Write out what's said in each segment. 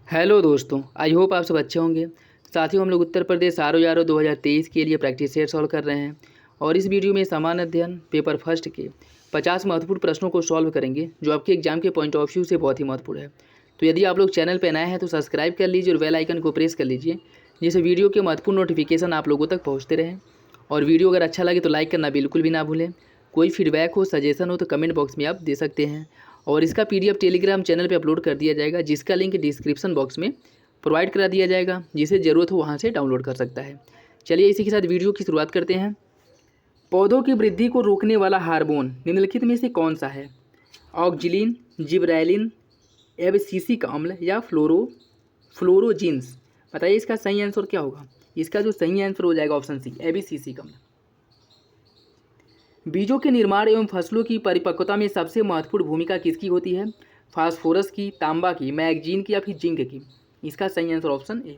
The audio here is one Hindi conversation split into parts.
हेलो दोस्तों, आई होप आप सब अच्छे होंगे। साथियों, हम लोग उत्तर प्रदेश आर 2023 के लिए प्रैक्टिस सेट सॉल्व कर रहे हैं और इस वीडियो में सामान्य अध्ययन पेपर फर्स्ट के 50 महत्वपूर्ण प्रश्नों को सॉल्व करेंगे जो आपके एग्जाम के पॉइंट ऑफ व्यू से बहुत ही महत्वपूर्ण है। तो यदि आप लोग चैनल पर नए हैं तो सब्सक्राइब कर लीजिए और बेल आइकन को प्रेस कर लीजिए, जिससे वीडियो के महत्वपूर्ण नोटिफिकेशन आप लोगों तक पहुँचते रहें। और वीडियो अगर अच्छा लगे तो लाइक करना बिल्कुल भी ना भूलें। कोई फीडबैक हो, सजेशन हो तो कमेंट बॉक्स में आप दे सकते हैं और इसका पीडीएफ टेलीग्राम चैनल पे अपलोड कर दिया जाएगा, जिसका लिंक डिस्क्रिप्शन बॉक्स में प्रोवाइड करा दिया जाएगा। जिसे ज़रूरत हो वहाँ से डाउनलोड कर सकता है। चलिए इसी के साथ वीडियो की शुरुआत करते हैं। पौधों की वृद्धि को रोकने वाला हार्मोन निम्नलिखित में से कौन सा है? ऑक्जिलिन, जिबरेलिन, एब्सिसिक अम्ल या फ्लोरोजिन्स। बताइए इसका सही आंसर क्या होगा। इसका जो सही आंसर हो जाएगा ऑप्शन सी, एब्सिसिक अम्ल। बीजों के निर्माण एवं फसलों की परिपक्वता में सबसे महत्वपूर्ण भूमिका किसकी होती है? फास्फोरस की, तांबा की, मैग्नीज की या फिर जिंक की। इसका सही आंसर ऑप्शन ए।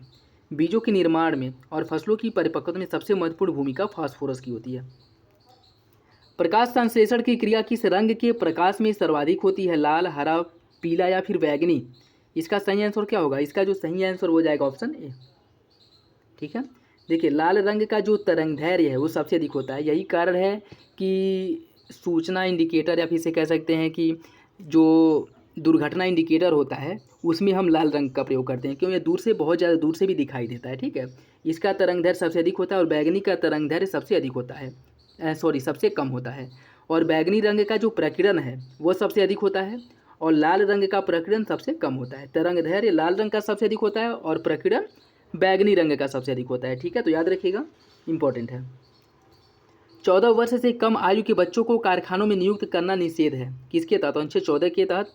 बीजों के निर्माण में और फसलों की परिपक्वता में सबसे महत्वपूर्ण भूमिका फास्फोरस की होती है। प्रकाश संश्लेषण की क्रिया किस रंग के प्रकाश में सर्वाधिक होती है? लाल, हरा, पीला या फिर बैंगनी। इसका सही आंसर क्या होगा? इसका जो सही आंसर हो जाएगा ऑप्शन ए। ठीक है, देखिए लाल रंग का जो तरंगदैर्घ्य है वो सबसे अधिक होता है। यही कारण है कि सूचना इंडिकेटर या फिर इसे कह सकते हैं कि जो दुर्घटना इंडिकेटर होता है उसमें हम लाल रंग का प्रयोग करते हैं, क्यों? ये दूर से, बहुत ज़्यादा दूर से भी दिखाई देता है। ठीक है, इसका तरंगदैर्घ्य सबसे अधिक होता है और बैंगनी का तरंगदैर्घ्य सबसे अधिक होता है, सबसे कम होता है। और बैंगनी रंग का जो प्रकीर्णन है वो सबसे अधिक होता है और लाल रंग का प्रकीर्णन सबसे कम होता है। तरंगदैर्घ्य लाल रंग का सबसे अधिक होता है और प्रकीर्णन बैंगनी रंग का सबसे अधिक होता है। ठीक है, तो याद रखिएगा, इंपॉर्टेंट है। 14 वर्ष से कम आयु के बच्चों को कारखानों में नियुक्त करना निषेध है। किसके तहत? अनुच्छेद 14 के तहत,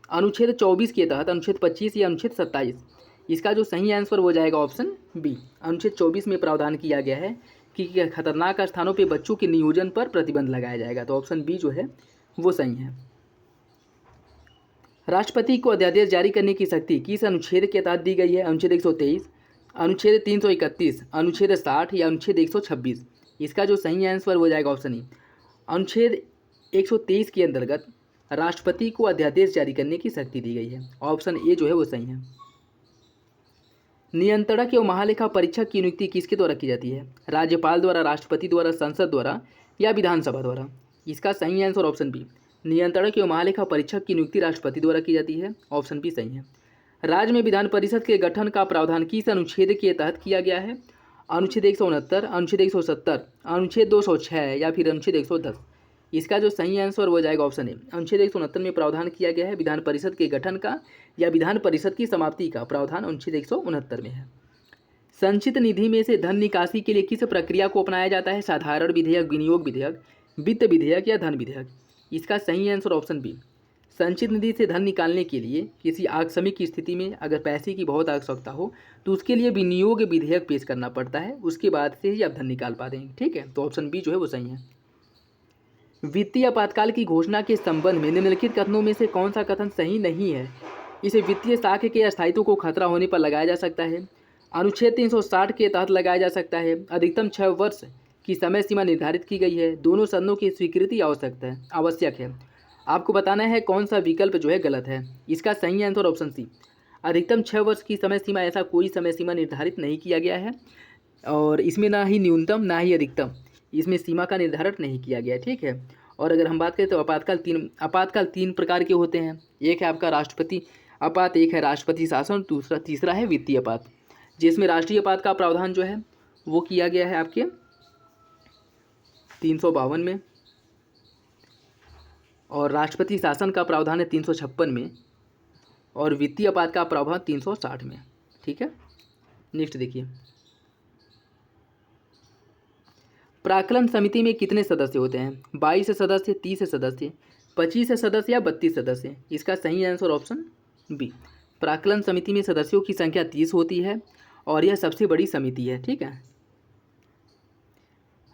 अनुच्छेद 24 के तहत, अनुच्छेद 25 या अनुच्छेद 27। इसका जो सही आंसर हो जाएगा ऑप्शन बी। अनुच्छेद 24 में प्रावधान किया गया है कि खतरनाक स्थानों पर बच्चों के नियोजन पर प्रतिबंध लगाया जाएगा। तो ऑप्शन बी जो है वो सही है। राष्ट्रपति को अध्यादेश जारी करने की शक्ति किस अनुच्छेद के तहत दी गई है? अनुच्छेद 123, अनुच्छेद 331, अनुच्छेद 60 या अनुच्छेद 126। इसका जो सही आंसर हो जाएगा ऑप्शन ई। अनुच्छेद 123 के अंतर्गत राष्ट्रपति को अध्यादेश जारी करने की शक्ति दी गई है। ऑप्शन ए जो है वो सही है। नियंत्रक एवं महालेखा परीक्षक की नियुक्ति किसके द्वारा की जाती है? राज्यपाल द्वारा, राष्ट्रपति द्वारा, संसद द्वारा या विधानसभा द्वारा। इसका सही आंसर ऑप्शन बी। नियंत्रक एवं महालेखा परीक्षक की नियुक्ति राष्ट्रपति द्वारा की जाती है। ऑप्शन बी सही है। राज्य में विधान परिषद के गठन का प्रावधान किस अनुच्छेद के तहत किया गया है? अनुच्छेद 169, अनुच्छेद 170, अनुच्छेद 206 या फिर अनुच्छेद 110। इसका जो सही आंसर हो जाएगा ऑप्शन ए। अनुच्छेद 169 में प्रावधान किया गया है विधान परिषद के गठन का या विधान परिषद की समाप्ति का प्रावधान अनुच्छेद 169 में है। संचित निधि में से धन निकासी के लिए किस प्रक्रिया को अपनाया जाता है? साधारण विधेयक, विनियोग विधेयक, वित्त विधेयक या धन विधेयक। इसका सही आंसर ऑप्शन बी। संचित निधि से धन निकालने के लिए किसी आकस्मिक की स्थिति में अगर पैसे की बहुत आवश्यकता हो तो उसके लिए विनियोग विधेयक पेश करना पड़ता है, उसके बाद से ही आप धन निकाल पाते हैं। ठीक है, तो ऑप्शन बी जो है वो सही है। वित्तीय आपातकाल की घोषणा के संबंध में निम्नलिखित कथनों में से कौन सा कथन सही नहीं है? इसे वित्तीय साख के स्थायित्व को खतरा होने पर लगाया जा सकता है। अनुच्छेद 360 के तहत लगाया जा सकता है। अधिकतम 6 वर्ष की समय सीमा निर्धारित की गई है। दोनों सदनों की स्वीकृति आवश्यक है। आपको बताना है कौन सा विकल्प जो है गलत है। इसका सही आंसर ऑप्शन सी। अधिकतम 6 वर्ष की समय सीमा, ऐसा कोई समय सीमा निर्धारित नहीं किया गया है और इसमें ना ही न्यूनतम ना ही अधिकतम इसमें सीमा का निर्धारण नहीं किया गया। ठीक है, और अगर हम बात करें तो आपातकाल तीन प्रकार के होते हैं। एक है आपका राष्ट्रपति आपात, एक है राष्ट्रपति शासन, तीसरा है वित्तीय आपात, जिसमें राष्ट्रीय आपात का प्रावधान जो है वो किया गया है आपके 352 में और राष्ट्रपति शासन का प्रावधान है 356 में और वित्तीय आपात का प्रावधान 360 में। ठीक है, नेक्स्ट देखिए। प्राक्कलन समिति में कितने सदस्य होते हैं? 22 सदस्य, 30 सदस्य, 25 सदस्य या 32 सदस्य। इसका सही आंसर ऑप्शन बी। प्राक्कलन समिति में सदस्यों की संख्या 30 होती है और यह सबसे बड़ी समिति है। ठीक है,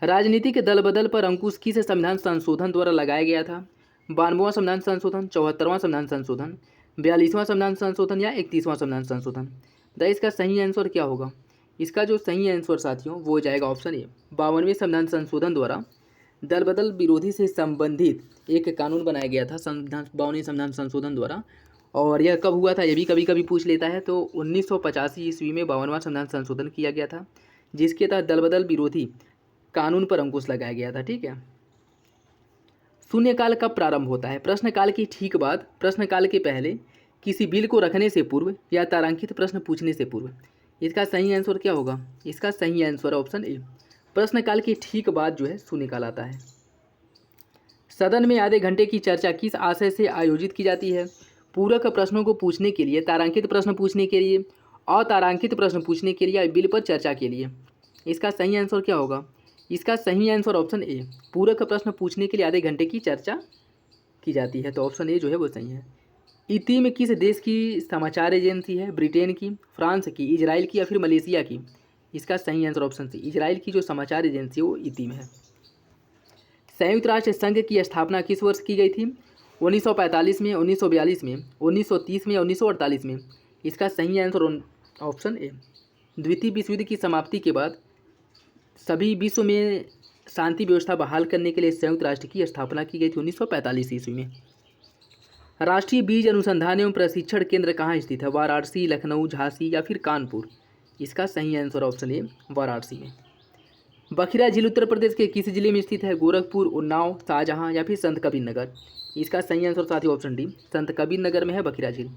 राजनीतिक दल बदल पर अंकुश किस संविधान संशोधन द्वारा लगाया गया था? 92वां संविधान संशोधन, 74वां संविधान संशोधन, 42वां संविधान संशोधन या 31वां संविधान संशोधन। इसका सही आंसर क्या होगा? इसका जो सही आंसर साथियों वो हो जाएगा ऑप्शन ए। 52वें संविधान संशोधन द्वारा दल बदल विरोधी से संबंधित एक कानून बनाया गया था। 52वें संविधान संशोधन द्वारा और यह कब हुआ था ये भी कभी कभी पूछ लेता है। तो 1985 ईस्वी में 52वां संविधान संशोधन किया गया था, जिसके तहत दल बदल विरोधी कानून पर अंकुश लगाया गया था। ठीक है। शून्यकाल कब प्रारंभ होता है? प्रश्नकाल की ठीक बाद, प्रश्नकाल के पहले, किसी बिल को रखने से पूर्व या तारांकित प्रश्न पूछने से पूर्व। इसका सही आंसर क्या होगा? इसका सही आंसर ऑप्शन ए, प्रश्नकाल के ठीक बाद जो है शून्यकाल आता है। सदन में आधे घंटे की चर्चा किस आशय से आयोजित की जाती है? पूरक प्रश्नों को पूछने के लिए, तारांकित प्रश्न पूछने के लिए, अतारांकित प्रश्न पूछने के लिए या बिल पर चर्चा के लिए। इसका सही आंसर क्या होगा? इसका सही आंसर ऑप्शन ए, पूरक प्रश्न पूछने के लिए आधे घंटे की चर्चा की जाती है। तो ऑप्शन ए जो है वो सही है। इतिम में किस देश की समाचार एजेंसी है? ब्रिटेन की, फ्रांस की, इजराइल की या फिर मलेशिया की। इसका सही आंसर ऑप्शन सी, इजराइल की जो समाचार एजेंसी है वो इतिम है। संयुक्त राष्ट्र संघ की स्थापना किस वर्ष की गई थी? 1945 में, 1942 में, 1930 में या 1948 में। इसका सही आंसर ऑप्शन ए, द्वितीय विश्व युद्ध की समाप्ति के बाद सभी विश्व में शांति व्यवस्था बहाल करने के लिए संयुक्त राष्ट्र की स्थापना की गई थी 1945 ईस्वी में। राष्ट्रीय बीज अनुसंधान एवं प्रशिक्षण केंद्र कहाँ स्थित है? वाराणसी, लखनऊ, झांसी या फिर कानपुर। इसका सही आंसर ऑप्शन ए, वाराणसी में। बखिरा झील उत्तर प्रदेश के किस जिले में स्थित है? गोरखपुर, उन्नाव, शाहजहां या फिर संत कबीर नगर। इसका सही आंसर साथी ऑप्शन डी, संत कबीर नगर में है बखिरा झील।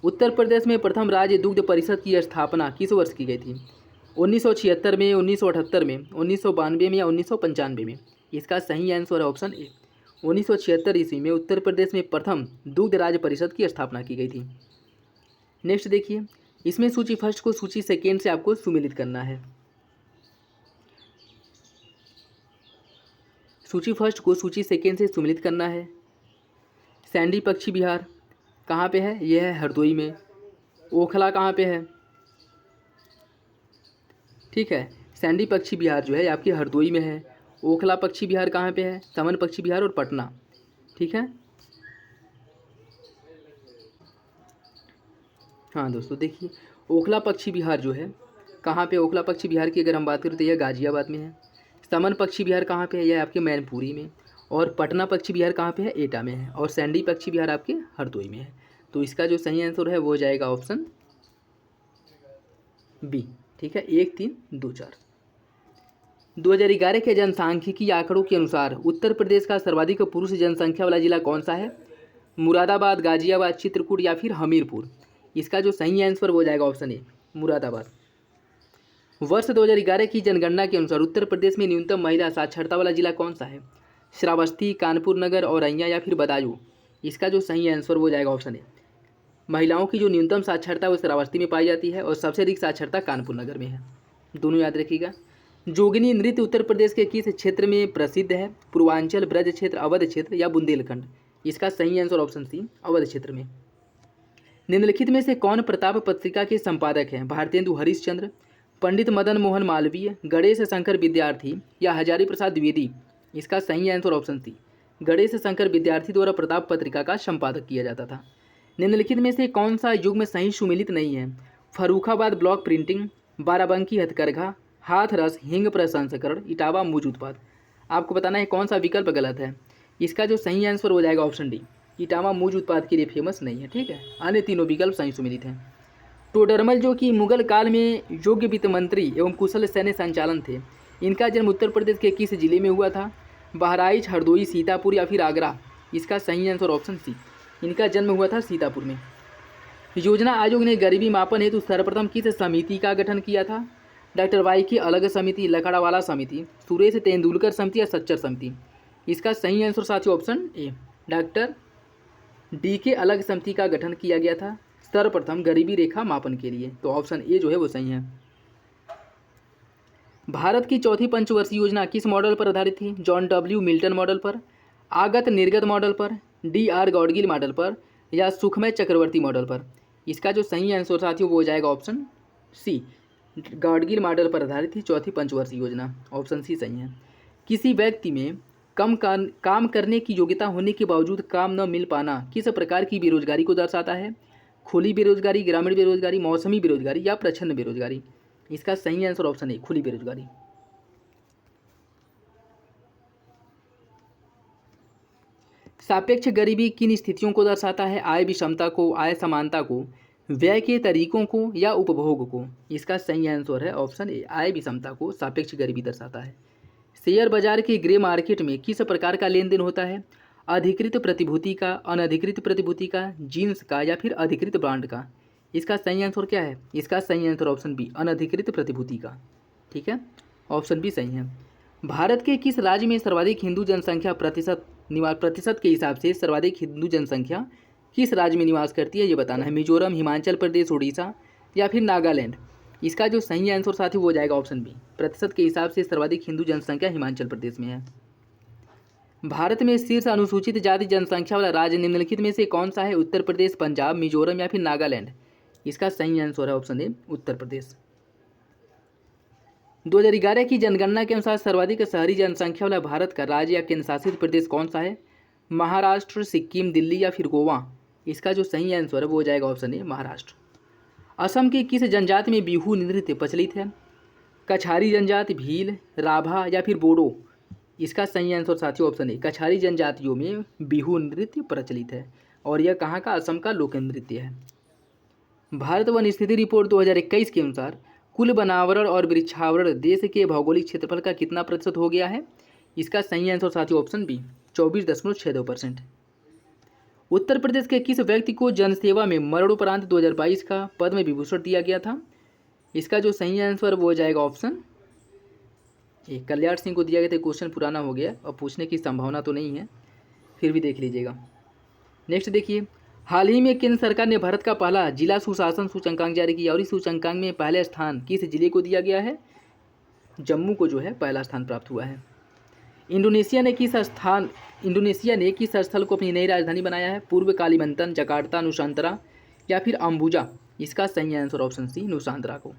उत्तर प्रदेश में प्रथम राज्य दुग्ध परिषद की स्थापना किस वर्ष की गई थी? 1976 में, 1978 में, 1992 में या 1995 में। इसका सही आंसर है ऑप्शन ए, 1976 ईस्वी में उत्तर प्रदेश में प्रथम दुग्ध राज्य परिषद की स्थापना की गई थी। नेक्स्ट देखिए, इसमें सूची फर्स्ट को सूची सेकेंड से आपको सुमेलित करना है। सूची फर्स्ट को सूची सेकेंड से सुमेलित करना है। सैंडी पक्षी विहार कहाँ पे है? यह है हरदोई में। ओखला कहाँ पे है? ठीक है, सैंडी पक्षी विहार जो है आपकी हरदोई में है। ओखला पक्षी विहार कहाँ पे है? समन पक्षी विहार और पटना। ठीक है। हाँ दोस्तों देखिए, ओखला पक्षी विहार जो है कहाँ पे? ओखला पक्षी विहार की अगर हम बात करें तो यह गाजियाबाद में है। समन पक्षी विहार कहाँ पे है? यह आपके मैनपुरी में। और पटना पक्षी विहार कहाँ पे है? एटा में है। और सैंडी पक्षी विहार आपके हरदोई में है। तो इसका जो सही आंसर है वो हो जाएगा ऑप्शन बी। ठीक है, 1, 3, 2, 4। 2011 के जनसांख्यिकी आंकड़ों के अनुसार उत्तर प्रदेश का सर्वाधिक पुरुष जनसंख्या वाला जिला कौन सा है? मुरादाबाद, गाजियाबाद, चित्रकूट या फिर हमीरपुर। इसका जो सही आंसर हो जाएगा ऑप्शन ए, मुरादाबाद। वर्ष 2011 की जनगणना के अनुसार उत्तर प्रदेश में न्यूनतम महिला साक्षरता वाला जिला कौन सा है? श्रावस्ती, कानपुर नगर, औरैया या फिर बदायूं। इसका जो सही आंसर हो जाएगा ऑप्शन ए, महिलाओं की जो न्यूनतम साक्षरता है वो श्रावस्ती में पाई जाती है और सबसे अधिक साक्षरता कानपुर नगर में है। दोनों याद रखिएगा। जोगिनी नृत्य उत्तर प्रदेश के किस क्षेत्र में प्रसिद्ध है? पूर्वांचल, ब्रज क्षेत्र, अवध क्षेत्र या बुंदेलखंड। इसका सही आंसर ऑप्शन सी, अवध क्षेत्र में। निम्नलिखित में से कौन प्रताप पत्रिका के संपादक हैं? भारतेंदु हरिश्चंद्र, पंडित मदन मोहन मालवीय, गणेश शंकर विद्यार्थी या हजारी प्रसाद द्विवेदी। इसका सही answer option C, Ganesh Shankar Vidyarthi द्वारा प्रताप पत्रिका का संपादक किया जाता था। निम्नलिखित में से कौन सा युग्म सही सुमेलित नहीं है? फर्रुखाबाद ब्लॉक प्रिंटिंग, बाराबंकी हथकरघा, हाथरस हिंग प्रसंस्करण, इटावा मूज उत्पाद। आपको बताना है कौन सा विकल्प गलत है। इसका जो सही आंसर हो जाएगा ऑप्शन डी, इटावा मूज उत्पाद के लिए फेमस नहीं है। ठीक है, अन्य तीनों विकल्प सही सुमेलित हैं। टोडरमल जो कि मुगल काल में योग्य वित्त मंत्री एवं कुशल सैन्य संचालन थे, इनका जन्म उत्तर प्रदेश के किस जिले में हुआ था? बहराइच, हरदोई, सीतापुर या फिर आगरा। इसका सही आंसर ऑप्शन सी, इनका जन्म हुआ था सीतापुर में। योजना आयोग ने गरीबी मापन हेतु सर्वप्रथम किस समिति का गठन किया था? डॉक्टर वाई की अलग समिति, लकड़ावाला समिति, सुरेश तेंदुलकर समिति या सच्चर समिति। इसका सही आंसर साथियों ऑप्शन ए, डॉक्टर डी के अलग समिति का गठन किया गया था सर्वप्रथम गरीबी रेखा मापन के लिए। तो ऑप्शन ए जो है वो सही है। भारत की चौथी पंचवर्षीय योजना किस मॉडल पर आधारित थी? जॉन डब्ल्यू मिल्टन मॉडल पर, आगत निर्गत मॉडल पर, डी आर गॉडगिल मॉडल पर या सुखमय चक्रवर्ती मॉडल पर। इसका जो सही आंसर साथियों वो हो जाएगा ऑप्शन सी, गॉडगिल मॉडल पर आधारित थी चौथी पंचवर्षीय योजना। ऑप्शन सी सही है। किसी व्यक्ति में काम करने की योग्यता होने के बावजूद काम न मिल पाना किस प्रकार की बेरोजगारी को दर्शाता है? खुली बेरोजगारी, ग्रामीण बेरोजगारी, मौसमी बेरोजगारी या प्रच्छन्न बेरोजगारी। इसका सही आंसर ऑप्शन है खुली बेरोजगारी। सापेक्ष गरीबी किन स्थितियों को दर्शाता है? आय विषमता को, आय समानता को, व्यय के तरीकों को या उपभोग को? इसका सही आंसर है ऑप्शन ए, आय विषमता को सापेक्ष गरीबी दर्शाता है। शेयर बाजार के ग्रे मार्केट में किस प्रकार का लेन देन होता है? अधिकृत प्रतिभूति का, अनधिकृत प्रतिभूति का, जींस का या फिर अधिकृत ब्रांड का? इसका सही आंसर क्या है? इसका सही आंसर ऑप्शन बी, अनधिकृत प्रतिभूति का। ठीक है, ऑप्शन बी सही है। भारत के किस राज्य में सर्वाधिक हिंदू जनसंख्या प्रतिशत के हिसाब से सर्वाधिक हिंदू जनसंख्या किस राज्य में निवास करती है, ये बताना है। मिजोरम, हिमाचल प्रदेश, उड़ीसा या फिर नागालैंड? इसका जो सही आंसर साथी वो हो जाएगा ऑप्शन बी, प्रतिशत के हिसाब से सर्वाधिक हिंदू जनसंख्या हिमाचल प्रदेश में है। भारत में शीर्ष अनुसूचित जाति जनसंख्या वाला राज्य निम्नलिखित में से कौन सा है? उत्तर प्रदेश, पंजाब, मिजोरम या फिर नागालैंड? इसका सही आंसर है ऑप्शन ए, उत्तर प्रदेश। 2011 की जनगणना के अनुसार सर्वाधिक शहरी जनसंख्या वाला भारत का राज्य या केंद्र शासित प्रदेश कौन सा है? महाराष्ट्र, सिक्किम, दिल्ली या फिर गोवा? इसका जो सही आंसर है वो हो जाएगा ऑप्शन ए, महाराष्ट्र। असम की किस जनजाति में बिहू नृत्य प्रचलित है? कछारी जनजाति, भील, राभा या फिर बोडो? इसका सही आंसर साथियों ऑप्शन ए, कछारी जनजातियों में बिहू नृत्य प्रचलित है और यह कहाँ का? असम का लोक नृत्य है। भारत वन स्थिति रिपोर्ट 2021 के अनुसार कुल वनावरण और वृक्षावरण देश के भौगोलिक क्षेत्रफल का कितना प्रतिशत हो गया है? इसका सही आंसर साथियों ऑप्शन बी, 24.62%। उत्तर प्रदेश के किस व्यक्ति को जनसेवा में मरणोपरांत 2022 का पद्म विभूषण दिया गया था? इसका जो सही आंसर वो हो जाएगा ऑप्शन ए, कल्याण सिंह को दिया गया था। क्वेश्चन पुराना हो गया और पूछने की संभावना तो नहीं है, फिर भी देख लीजिएगा। नेक्स्ट देखिए, हाल ही में केंद्र सरकार ने भारत का पहला जिला सुशासन सूचकांक जारी किया और इस सूचकांक में पहले स्थान किस जिले को दिया गया है? जम्मू को जो है पहला स्थान प्राप्त हुआ है। इंडोनेशिया ने किस स्थल को अपनी नई राजधानी बनाया है? पूर्व कालीमंतन, जकार्ता, नुसांतरा या फिर अंबुजा? इसका सही आंसर ऑप्शन सी, नुसांतरा को।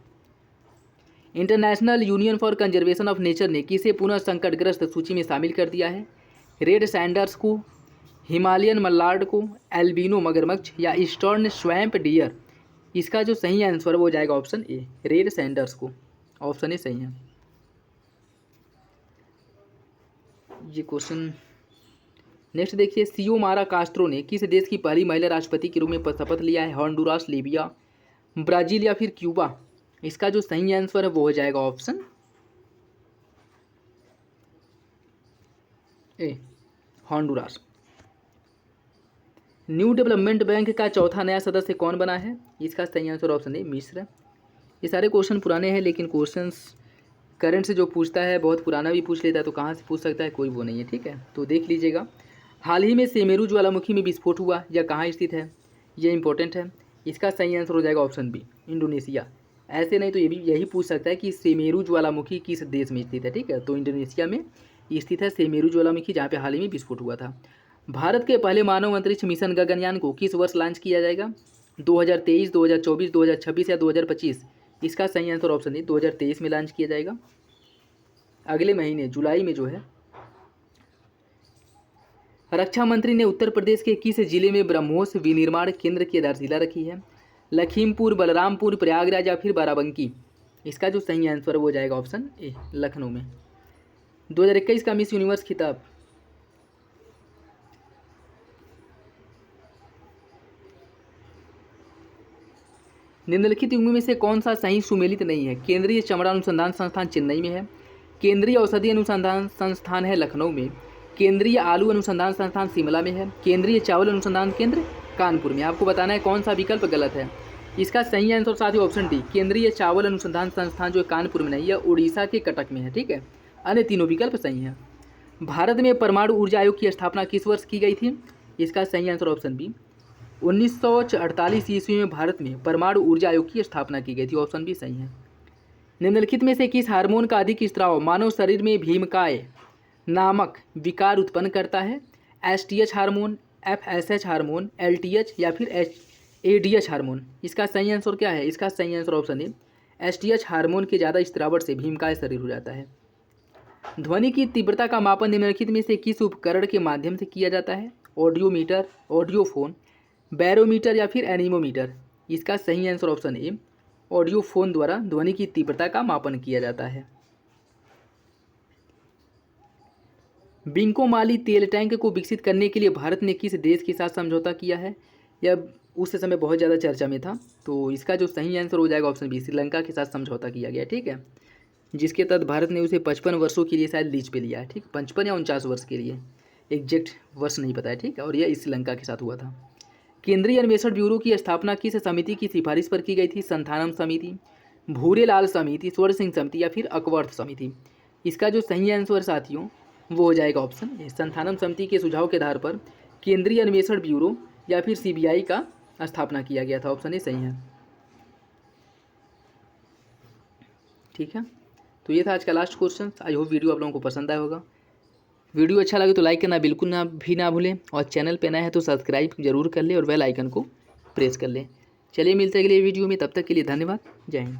International union for conservation of nature ने किसे पुनः संकटग्रस्त सूची में शामिल कर दिया है? रेड सैंडर्स को, हिमालयन मल्लार्ड को, एल्बिनो मगरमच्छ या ईस्टर्न स्वैम्प डियर? इसका जो सही आंसर वो हो जाएगा ऑप्शन ए, रेड सैंडर्स को। ऑप्शन ए सही है। ये क्वेश्चन नेक्स्ट देखिए, सियोमारा कास्ट्रो ने किस देश की पहली महिला राष्ट्रपति के रूप में शपथ लिया है? होंडुरास, लीबिया, ब्राजील या फिर क्यूबा? इसका जो सही आंसर है वो हो जाएगा option A, Honduras. New development bank का चौथा नया सदस्य कौन बना है? इसका सही आंसर ऑप्शन ए, मिस्र। ये सारे क्वेश्चन पुराने हैं, लेकिन क्वेश्चंस करंट से जो पूछता है बहुत पुराना भी पूछ लेता है, तो कहाँ से पूछ सकता है कोई वो नहीं है। ठीक है, तो देख लीजिएगा। हाल ही में सेमेरू ज्वालामुखी में विस्फोट हुआ, यह कहाँ स्थित है? ये इंपॉर्टेंट है। इसका सही आंसर हो जाएगा ऑप्शन बी, इंडोनेशिया। ऐसे नहीं तो ये भी यही पूछ सकता है कि सेमेरू ज्वालामुखी किस देश में स्थित है। ठीक है, तो इंडोनेशिया में स्थित है सेमेरू ज्वालामुखी, जहाँ पे हाल ही में विस्फोट हुआ था। भारत के पहले मानव अंतरिक्ष मिशन गगनयान को किस वर्ष लॉन्च किया जाएगा? 2023, 2024, 2026 या 2025? इसका सही आंसर ऑप्शन है 2023 में लॉन्च किया जाएगा, अगले महीने जुलाई में जो है। रक्षा मंत्री ने उत्तर प्रदेश के किस जिले में ब्रह्मोस विनिर्माण केंद्र की आधारशिला रखी है? लखीमपुर, बलरामपुर, प्रयागराज या फिर बाराबंकी? इसका जो सही आंसर वो हो जाएगा ऑप्शन ए, लखनऊ में। 2021 का मिस यूनिवर्स खिताब निम्नलिखित युग्म में से कौन सा सही सुमेलित नहीं है? केंद्रीय चमड़ा अनुसंधान संस्थान चेन्नई में है, केंद्रीय औषधि अनुसंधान संस्थान है लखनऊ में, केंद्रीय आलू अनुसंधान संस्थान शिमला में है, केंद्रीय चावल अनुसंधान केंद्र कानपुर में। आपको बताना है कौन सा विकल्प गलत है। इसका सही आंसर साथियों ऑप्शन डी, केंद्रीय चावल अनुसंधान संस्थान जो कानपुर में नहीं है, उड़ीसा के कटक में है। ठीक है, अन्य तीनों विकल्प सही हैं। भारत में परमाणु ऊर्जा आयोग की स्थापना किस वर्ष की गई थी? इसका सही आंसर ऑप्शन बी, 1948 ईस्वी में भारत में परमाणु ऊर्जा आयोग की स्थापना की गई थी। ऑप्शन बी सही है। निम्नलिखित में से किस हार्मोन का अधिक स्त्राव मानव शरीर में भीमकाय नामक विकार उत्पन्न करता है? STH hormone, FSH hormone, LTH या फिर एडीएच हार्मोन? इसका सही आंसर क्या है? इसका सही आंसर ऑप्शन है एसटीएच हार्मोन के ज़्यादा स्त्रावट से भीमकाय शरीर हो जाता है। ध्वनि की तीव्रता का मापन निम्नलिखित में से किस उपकरण के माध्यम से किया जाता है? ऑडियोमीटर, ऑडियोफोन, बैरोमीटर या फिर एनीमोमीटर? इसका सही आंसर ऑप्शन ए, ऑडियोफोन द्वारा ध्वनि की तीव्रता का मापन किया जाता है। बिंकोमाली तेल टैंक को विकसित करने के लिए भारत ने किस देश के साथ समझौता किया है? यह उस समय बहुत ज़्यादा चर्चा में था, तो इसका जो सही आंसर हो जाएगा ऑप्शन बी, श्रीलंका के साथ समझौता किया गया। ठीक है, जिसके तहत भारत ने उसे 55 वर्षों के लिए शायद लीज पे लिया है। ठीक, 55 या 49 वर्ष के लिए, एग्जैक्ट वर्ष नहीं पता है। ठीक है, और यह श्रीलंका के साथ हुआ था। केंद्रीय अन्वेषण ब्यूरो की स्थापना किस समिति की सिफारिश पर की गई थी? संथानम समिति, भूरेलाल समिति, स्वर्ण सिंह समिति या फिर अकवर्थ समिति? इसका जो सही आंसर साथियों वो हो जाएगा ऑप्शन ए, संथानम समिति के सुझाव के आधार पर केंद्रीय अन्वेषण ब्यूरो या फिर सीबीआई का स्थापना किया गया था। ऑप्शन ए सही है। ठीक है, तो ये था आज का last question. I hope video आप लोगों को पसंद आया होगा। वीडियो अच्छा लगे तो लाइक करना बिल्कुल ना भूलें, और चैनल पे नए हैं तो सब्सक्राइब जरूर कर ले और बेल आइकन को प्रेस कर ले। चलिए मिलते हैं अगले वीडियो में, तब तक के लिए धन्यवाद। जय हिंद।